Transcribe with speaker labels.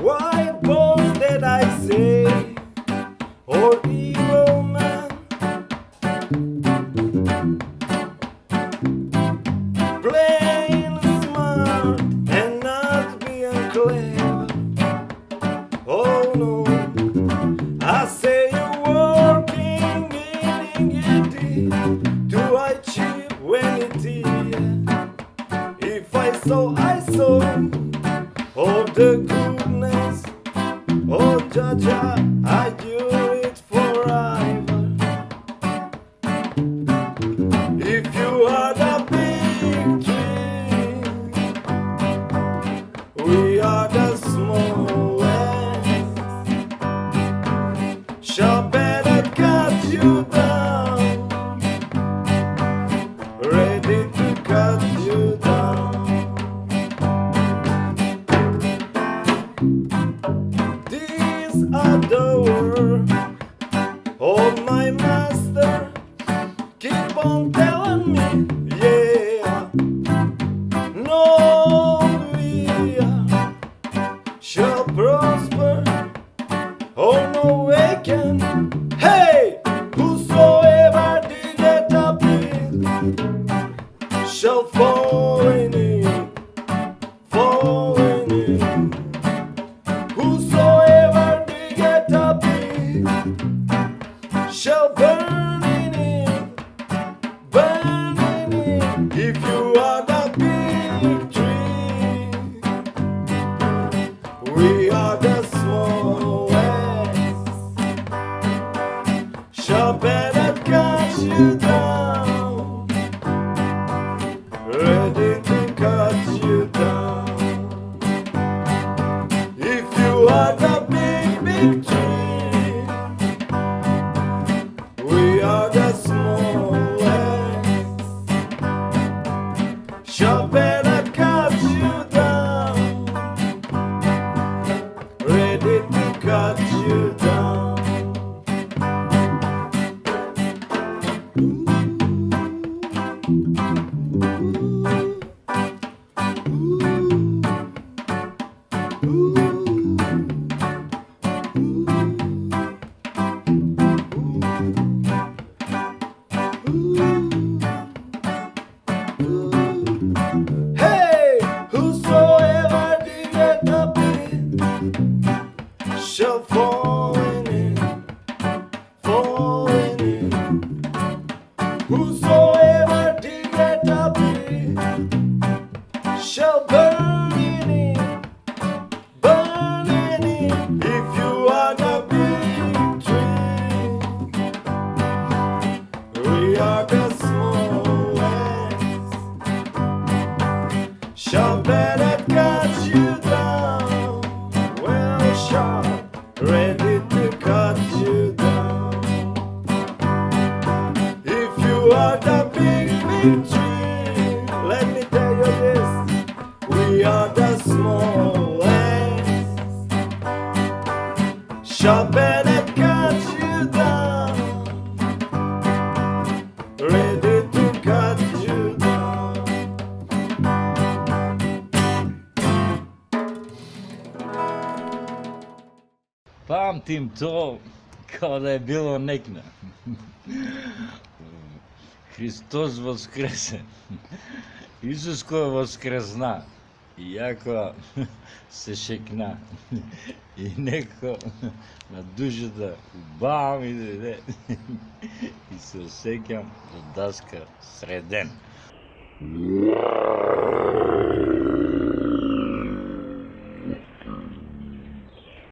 Speaker 1: White bones that I say, or evil man, playing smart and not being clever. Oh no, I say you're working in to achieve vanity. If I saw all the goodness, oh Jaja, I do it forever. If you are the big tree, we are the small ones. Shall better cut you down, ready to cut you down. These are the words of my master. Keep on telling me, yeah. No, we shall prosper. Oh no, we can. Hey, whosoever diggeth a pit shall fall in it, fall in it. Whosoever diggeth a pit shall burn in it, burn in it. If you are the big tree, we are the small ones. Shall better cut you down, ready to cut you down. If you are the big tree, we are the small ones. Shall better cut you down, ready to cut you down. Hey, whosoever diggeth a pit shall fall in it, fall in it. Whosoever diggeth a pit shall burn in it, burn in it. If you are the big tree, we are the small ones. Shall better cut you down, well sharp, ready to cut you down. If you are the big tree, let me tell you this, we are the small ones. Shall better cut you down, ready to cut you down.
Speaker 2: Pamtim to kao da je bilo nekne. Hristos Воскресе. Исус кој воскресна, иако се шекна. И неко на душата бам и дојде. И се осеќам до даска среден.